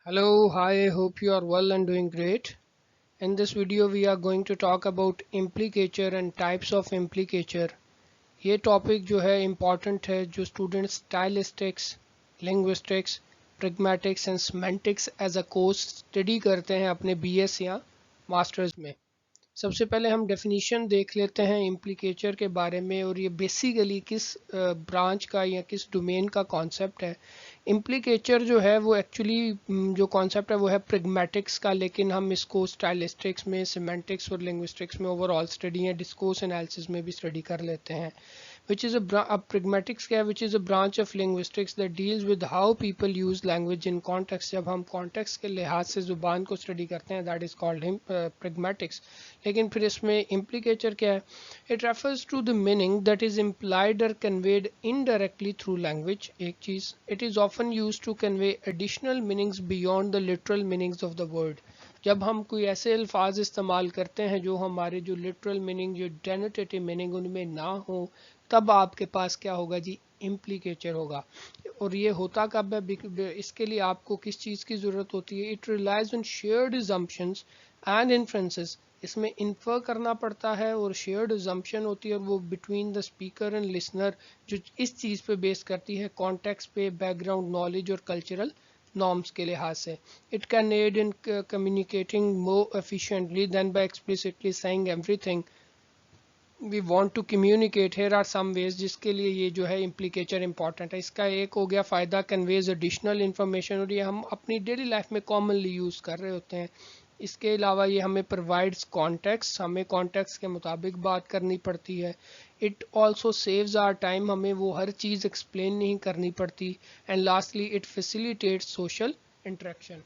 Hello, hi, hope you are well and doing great. In this video we are going to talk about implicature and types of implicature. ये topic जो है important है जो students stylistics, linguistics, pragmatics and semantics as a course study करते हैं अपने BS या masters में। सबसे पहले हम डेफिनीशन देख लेते हैं इम्प्लीकेचर के बारे में और ये बेसिकली किस ब्रांच का या किस डोमेन का कॉन्सेप्ट है। इम्प्लीकेचर जो है वो एक्चुअली जो कॉन्सेप्ट है वो है प्रैग्मेटिक्स का, लेकिन हम इसको स्टाइलिस्टिक्स में, सिमेंटिक्स और लिंग्विस्टिक्स में ओवरऑल स्टडी है, डिस्कोर्स एनालिसिस में भी स्टडी कर लेते हैं। which is a pragmatics क्या है, which is a branch of linguistics that deals with how people use language in context। जब हम context के लिहाज से ज़ुबान को स्टडी करते हैं that is called him pragmatics। लेकिन फिर इसमें implicature क्या है? It refers to the meaning that is implied or conveyed indirectly through language। एक चीज़, it is often used to convey additional meanings beyond the literal meanings of the word। जब हम कोई ऐसे अल्फाज इस्तेमाल करते हैं जो हमारे जो लिटरल मीनिंग, जो डेनोटेटिव मीनिंग उनमें ना हो, तब आपके पास क्या होगा जी, इम्प्लीकेचर होगा। और ये होता कब है? इसके लिए आपको किस चीज़ की ज़रूरत होती है? It relies on shared assumptions and inferences. इसमें इन्फर करना पड़ता है और शेयर्ड assumption होती है, और वो between the speaker and listener, जो इस चीज़ पे बेस करती है, कॉन्टेक्स्ट पे, बैकग्राउंड नॉलेज और कल्चरल नॉर्म्स के लिहाज से। It can aid in communicating more efficiently than by explicitly saying everything we want to communicate. Here are some ways जिसके लिए ये जो है इम्प्लीकेचर इंपॉर्टेंट है। इसका एक हो गया फ़ायदा, कन्वेज एडिशनल इन्फॉर्मेशन, और ये हम अपनी डेली लाइफ में कॉमनली यूज़ कर रहे होते हैं। इसके अलावा ये हमें प्रोवाइड्स कॉन्टेक्स्ट, हमें कॉन्टेक्स्ट के मुताबिक बात करनी पड़ती है। It also saves our time, हमें वो हर चीज़ एक्सप्लेन नहीं करनी पड़ती। And lastly it facilitates social interaction.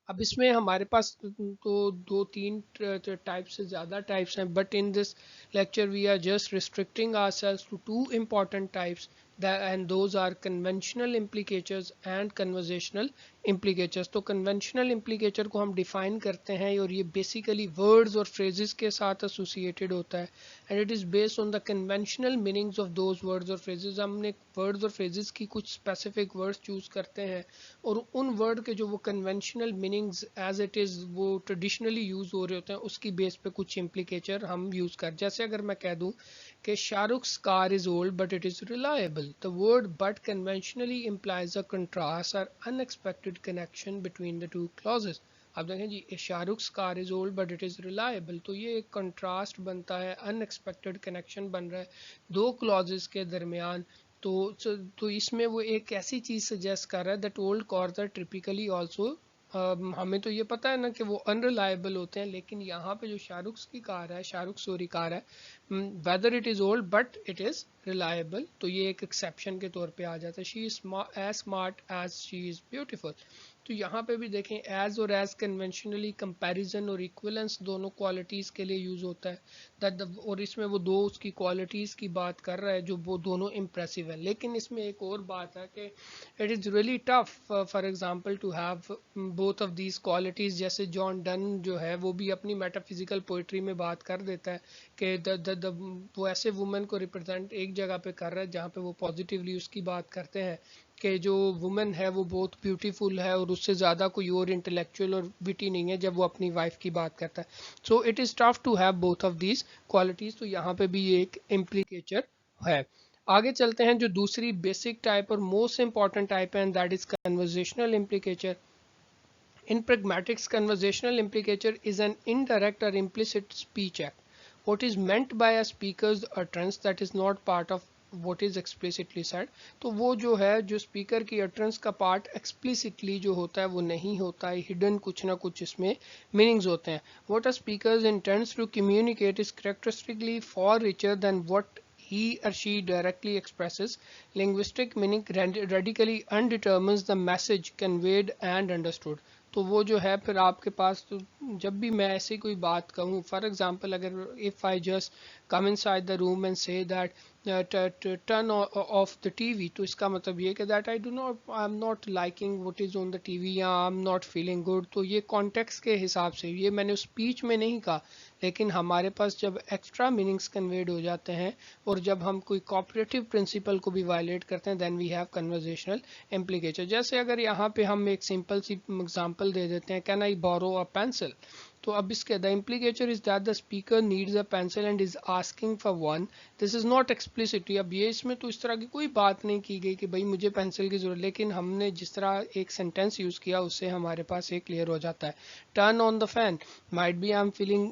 अब इसमें हमारे पास तो दो तीन टाइप से ज़्यादा टाइप्स हैं, but in this lecture we are just restricting ourselves to two important types, and those are conventional implicatures and conversational implicatures। तो conventional implicature को हम डिफाइन करते हैं और ये बेसिकली वर्ड्स और फ्रेजेस के साथ एसोसिएटेड होता है, and it is based on the conventional meanings of those words और फ्रेजेस। हमने वर्ड्स और फ्रेजेस की कुछ स्पेसिफिक वर्ड्स चूज करते हैं और उन वर्ड के जो वो conventional meanings as it is वो ट्रेडिशनली यूज़ हो रहे होते हैं, उसकी बेस पे कुछ इम्प्लीकेचर हम यूज़ कर। जैसे अगर मैं कह दूं कि Shahrukh's car is old but it is reliable, the word but conventionally implies a contrast or unexpected connection between the two clauses। अब देखें जी, Shahrukh's car is old but it is reliable, तो ये एक कंट्रास्ट बनता है, अनएक्सपेक्टेड कनेक्शन बन रहा है दो क्लॉजेस के दरमियान। तो तो इसमें वो एक ऐसी चीज़ सजेस्ट कर रहा है that old cars are typically also. हमें तो ये पता है ना कि वो अनरिलायबल होते हैं, लेकिन यहाँ पे जो शाहरुख की कार है, शाहरुख सोरी कार है, whether it is old but it is reliable, तो ये एक एक्सेप्शन के तौर पे आ जाता है। She is as smart as she is beautiful. तो यहाँ पे भी देखें, एज और एज कन्वेंशनली कंपैरिजन और इक्वलेंस दोनों क्वालिटीज़ के लिए यूज़ होता है। और इसमें वो दो उसकी क्वालिटीज़ की बात कर रहा है जो वो दोनों इम्प्रेसिव है। लेकिन इसमें एक और बात है कि it is really tough for example to have both of these qualities. जैसे जॉन डन जो है वो भी अपनी मेटाफिजिकल पोइट्री में बात कर देता है कि वो ऐसे वुमेन को रिप्रेजेंट एक जगह पे कर रहा है जहाँ पे वो पॉजिटिवली उसकी बात करते हैं कि जो वुमेन है वो बहुत ब्यूटीफुल है और उससे ज़्यादा कोई और इंटेलेक्चुअल और विटी नहीं है, जब वो अपनी वाइफ की बात करता है। So it is tough to have both of these qualities. तो यहाँ पे भी ये एक इम्प्लीकेचर है। आगे चलते हैं, जो दूसरी बेसिक टाइप और मोस्ट इंपॉर्टेंट टाइप है, and that is conversational implicature. In pragmatics, conversational implicature is an indirect or implicit speech act. What is meant by a speaker's utterance that is not part of what is explicitly said। तो वो जो है, जो speaker की utterance का part explicitly जो होता है वो नहीं होता है, हिडन कुछ ना कुछ इसमें मीनिंग्स होते हैं। What a speaker intends to communicate is characteristically far richer than what he or she directly expresses। Linguistic meaning radically undetermines the message conveyed and understood। तो वो जो है फिर आपके पास तो जब भी मैं ऐसी कोई बात कहूँ, फॉर एग्जांपल अगर if I just come inside the room and say that turn off the TV, तो इसका मतलब ये कि that I am not liking what is on the TV या I am not feeling good. तो ये context के हिसाब से, ये मैंने उस स्पीच में नहीं कहा, लेकिन हमारे पास जब एक्स्ट्रा मीनिंग्स कन्वेड हो जाते हैं और जब हम कोई कोऑपरेटिव प्रिंसिपल को भी वायलेट करते हैं, then we have conversational implication. जैसे अगर यहाँ पे हम एक सिंपल सी एग्जांपल दे देते हैं, can I borrow a pencil, तो अब इसके the implicature is that the speaker needs a pencil and is asking for one. This is not explicitly. अब ये इसमें तो इस तरह की कोई बात नहीं की गई कि भाई मुझे पेंसिल की जरूरत, लेकिन हमने जिस तरह एक सेंटेंस यूज किया उससे हमारे पास एक क्लियर हो जाता है। Turn on the fan, might be I am feeling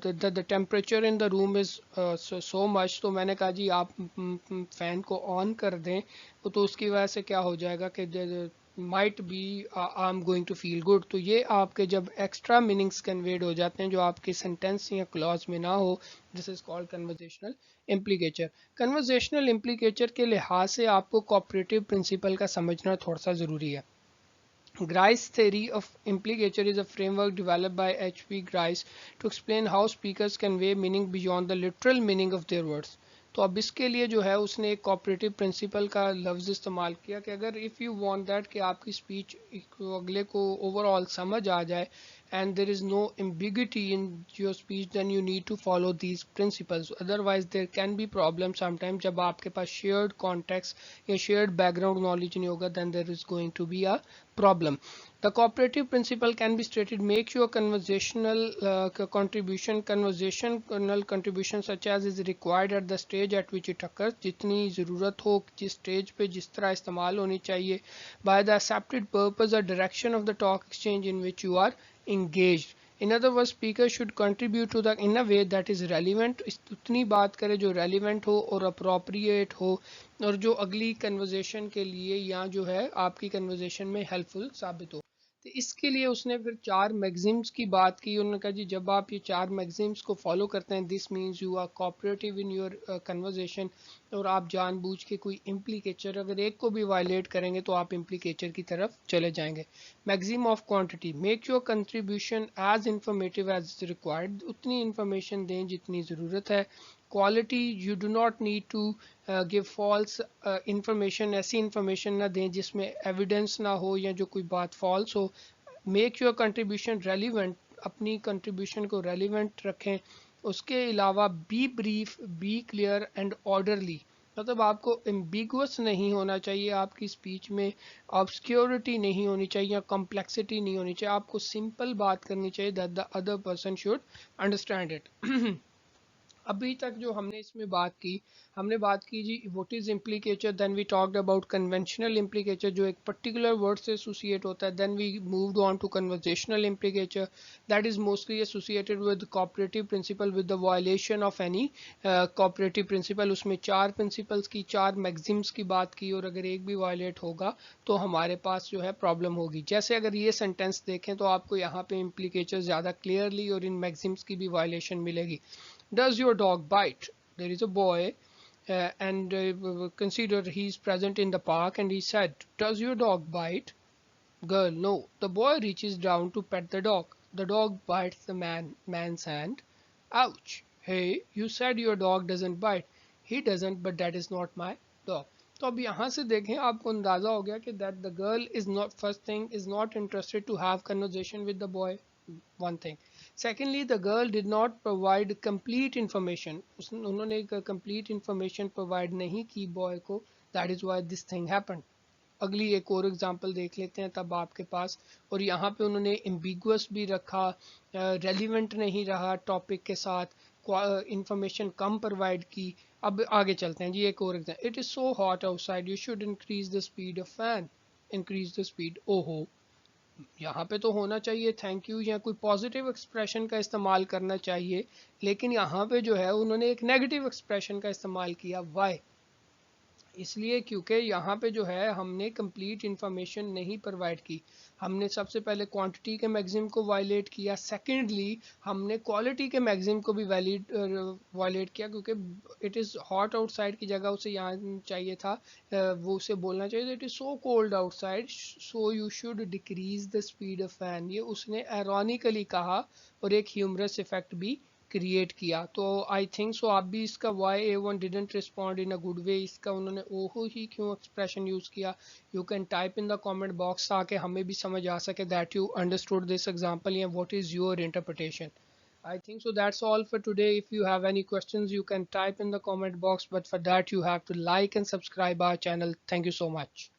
the temperature in the room is so much, तो मैंने कहा जी आप फैन को ऑन कर दें, तो उसकी वजह से क्या हो जाएगा कि might be I am going to feel good. तो ये आपके जब एक्स्ट्रा मीनिंग्स कन्वेड हो जाते हैं जो आपके सेंटेंस या क्लॉज में ना हो, this is called conversational implicature. Conversational implicature के लिहाज से आपको कोऑपरेटिव प्रिंसिपल का समझना थोड़ा सा ज़रूरी है। Grice's theory of implicature is a framework developed by H.P. Grice to explain how speakers convey meaning beyond the literal meaning of their words. तो अब इसके लिए जो है उसने एक कोऑपरेटिव प्रिंसिपल का लफ्ज़ इस्तेमाल किया कि अगर इफ़ यू वांट दैट कि आपकी स्पीच अगले को ओवरऑल समझ आ जाए and there is no ambiguity in your speech, then you need to follow these principles. Otherwise there can be problem sometimes जब आपके पास shared context या shared background knowledge नहीं होगा, then there is going to be a problem. The cooperative principle can be stated: make your conversational contribution such as is required at the stage at which it occurs, जितनी ज़रूरत हो जिस stage पे जिस तरह इस्तेमाल होनी चाहिए, by the accepted purpose or direction of the talk exchange in which you are engaged. In other words, speaker should contribute to the in a way that is relevant, उतनी बात करे जो relevant हो और appropriate हो और जो अगली कन्वर्जेशन के लिए या जो है आपकी कन्वर्जेशन में हेल्पफुल साबित हो। तो इसके लिए उसने फिर 4 मैगजीम्स की बात की। उन्होंने कहा जी जब आप ये 4 मैगजीम्स को फॉलो करते हैं, this means you are cooperative in your conversation, और आप जानबूझ के कोई इम्प्लीकेचर अगर एक को भी वायलेट करेंगे तो आप इम्प्लीकेचर की तरफ चले जाएंगे। Maxim of quantity, make your contribution as informative as required, उतनी इंफॉर्मेशन दें जितनी ज़रूरत है। Quality, you do not need to give false information, ऐसी इंफॉर्मेशन ना दें जिसमें एविडेंस ना हो या जो कोई बात फॉल्स हो। मेक योर कंट्रीब्यूशन रेलिवेंट, अपनी कंट्रीब्यूशन को रेलिवेंट रखें। उसके अलावा be brief, be clear and orderly, मतलब आपको एम्बिगुअस नहीं होना चाहिए आपकी स्पीच में, ऑब्सक्योरिटी नहीं होनी चाहिए, कॉम्प्लेक्सिटी नहीं होनी चाहिए, आपको सिंपल बात करनी चाहिए that the other person should understand it. अभी तक जो हमने इसमें बात की, हमने बात की जी what is implicature, then we talked about conventional implicature जो एक पर्टिकुलर वर्ड से एसोसिएट होता है, then we moved on to conversational implicature that is mostly associated with cooperative principle with the violation of any cooperative principle. उसमें 4 principles की 4 maxims की बात की और अगर एक भी वायलेट होगा तो हमारे पास जो है प्रॉब्लम होगी। जैसे अगर ये सेंटेंस देखें तो आपको यहाँ पे इम्प्लीकेचर ज़्यादा क्लियरली और इन मैगजीम्स की भी वायलेशन मिलेगी। Does your dog bite? There is a boy and consider he is present in the park and he said, does your dog bite? Girl, no. The boy reaches down to pet the dog. The dog bites the man's hand. Ouch. Hey, you said your dog doesn't bite. He doesn't, but that is not my dog. तो अब यहाँ से देखें आपको अंदाजा हो गया कि that the girl is not, first thing, is not interested to have conversation with the boy. One thing. Secondly, the girl did not provide complete information. उन्होंने complete information provide नहीं की बॉय को, that is why this thing happened. अगली एक और example देख लेते हैं तब आपके पास, और यहाँ पे उन्होंने एम्बिगुअस भी रखा, रेलिवेंट नहीं रहा टॉपिक के साथ, इंफॉर्मेशन कम प्रोवाइड की। अब आगे चलते हैं जी, एक और example, it is so hot outside, you should increase the speed of fan, increase the speed. ओहो, यहाँ पे तो होना चाहिए थैंक यू या कोई पॉजिटिव एक्सप्रेशन का इस्तेमाल करना चाहिए, लेकिन यहाँ पे जो है उन्होंने एक नेगेटिव एक्सप्रेशन का इस्तेमाल किया। वाई? इसलिए क्योंकि यहाँ पे जो है हमने कंप्लीट इंफॉर्मेशन नहीं प्रोवाइड की। हमने सबसे पहले क्वांटिटी के मैक्सिम को वायलेट किया, सेकेंडली हमने क्वालिटी के मैक्सिम को भी वैलिड वायलेट किया, क्योंकि इट इज़ हॉट आउटसाइड की जगह उसे यहाँ चाहिए था वो उसे बोलना चाहिए it is so cold outside so you should decrease the speed of fan. ये उसने एरोनिकली कहा और एक ह्यूमरस इफेक्ट भी क्रिएट किया। तो आई थिंक सो आप भी इसका why A one didn't respond in a good way, इसका उन्होंने ओहो ही क्यों एक्सप्रेशन यूज किया, you can type in the comment box ताकि हमें भी समझ आ सके that you understood this example या what is your interpretation. I think so that's all for today. If you have any questions, you can type in the comment box, but for that you have to like and subscribe our channel. Thank you so much.